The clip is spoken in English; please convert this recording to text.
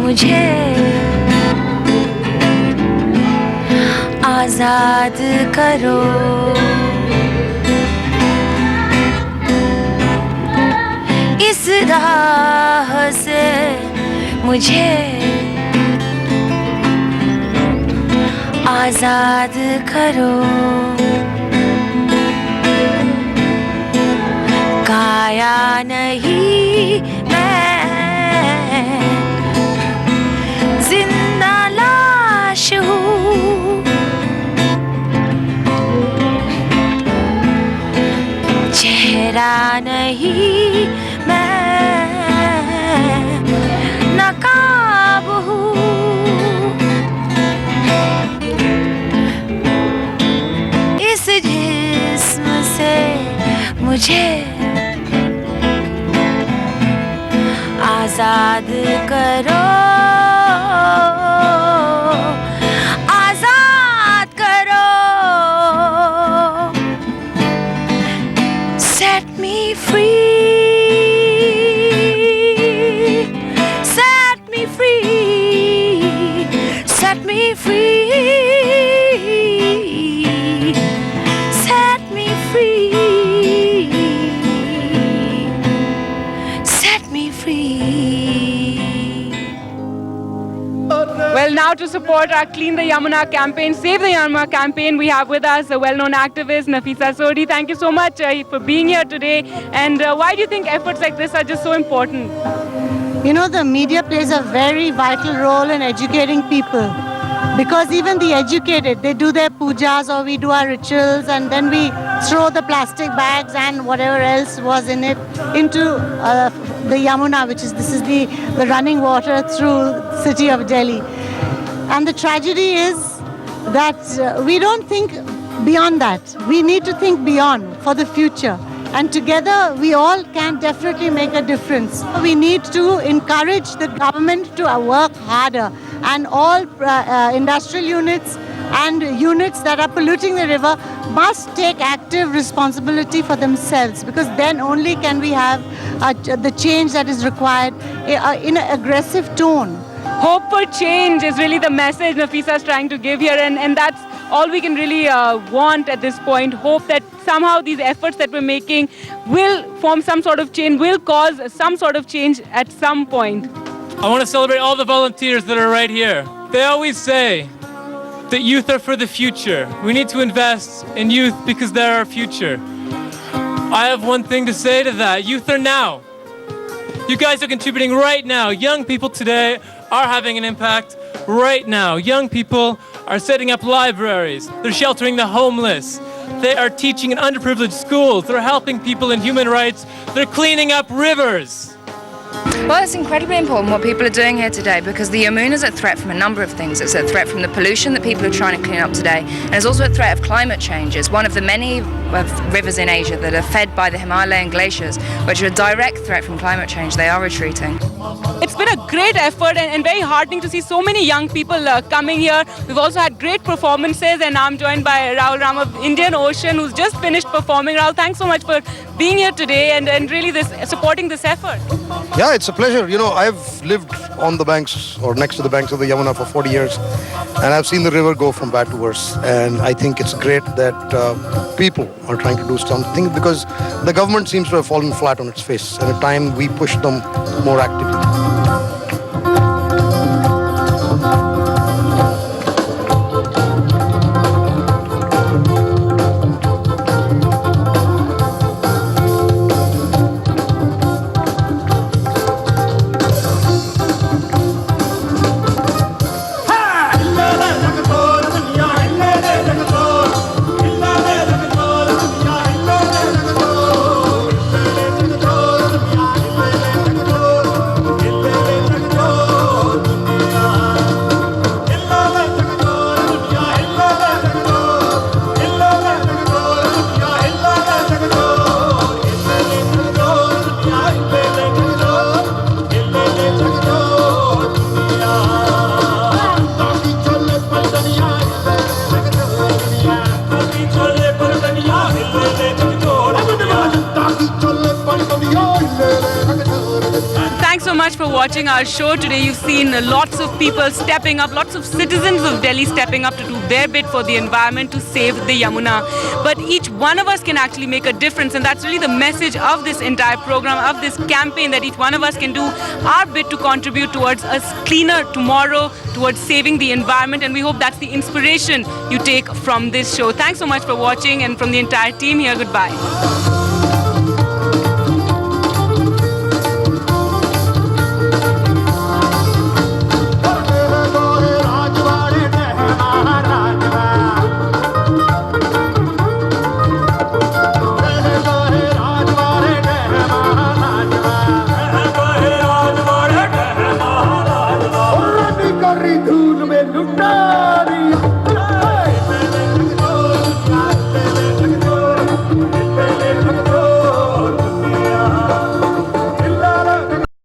मुझे आजाद करो। इस राह से मुझे आजाद करो। काया नहीं मैं जिंदा लाश हूँ। चेहरा नहीं मैं नकाब हूँ। इस जिस्म से मुझे आजाद करो। आजाद करो। Set me free. Set me free. Set me free. Set me free. Set me free. Well, now to support our Clean the Yamuna campaign, Save the Yamuna campaign, we have with us a well-known activist, Nafisa Sodi. Thank you so much for being here today. And why do you think efforts like this are just so important? You know, the media plays a very vital role in educating people. Because even the educated, they do their pujas or we do our rituals and then we throw the plastic bags and whatever else was in it into the Yamuna, this is the running water through the city of Delhi. And the tragedy is that we don't think beyond that. We need to think beyond for the future. And together we all can definitely make a difference. We need to encourage the government to work harder, and all industrial units and units that are polluting the river must take active responsibility for themselves, because then only can we have the change that is required in an aggressive tone. Hope for change is really the message Nafisa is trying to give here, and that's all we can really want at this point. Hope that somehow these efforts that we're making will form some sort of change, will cause some sort of change at some point. I want to celebrate all the volunteers that are right here. They always say that youth are for the future. We need to invest in youth because they're our future. I have one thing to say to that. Youth are now. You guys are contributing right now. Young people today are having an impact right now. Young people are setting up libraries. They're sheltering the homeless. They are teaching in underprivileged schools. They're helping people in human rights. They're cleaning up rivers. Well, it's incredibly important what people are doing here today, because the Yamuna is a threat from a number of things. It's a threat from the pollution that people are trying to clean up today, and it's also a threat of climate change. It's one of the many rivers in Asia that are fed by the Himalayan glaciers, which are a direct threat from climate change. They are retreating. It's been a great effort and very heartening to see so many young people coming here. We've also had great performances, and I'm joined by Rahul Ram of Indian Ocean, who's just finished performing. Rahul, thanks so much for being here today and really supporting this effort. Yeah, it's a pleasure. You know, I've lived on the banks or next to the banks of the Yamuna for 40 years, and I've seen the river go from bad to worse. And I think it's great that people are trying to do something, because the government seems to have fallen flat on its face. And at time we push them more actively. much for watching our show today. You've seen lots of people stepping up, lots of citizens of Delhi stepping up to do their bit for the environment, to save the Yamuna. But each one of us can actually make a difference, and that's really the message of this entire program, of this campaign, that each one of us can do our bit to contribute towards a cleaner tomorrow, towards saving the environment, and we hope that's the inspiration you take from this show. Thanks so much for watching, and from the entire team here, goodbye.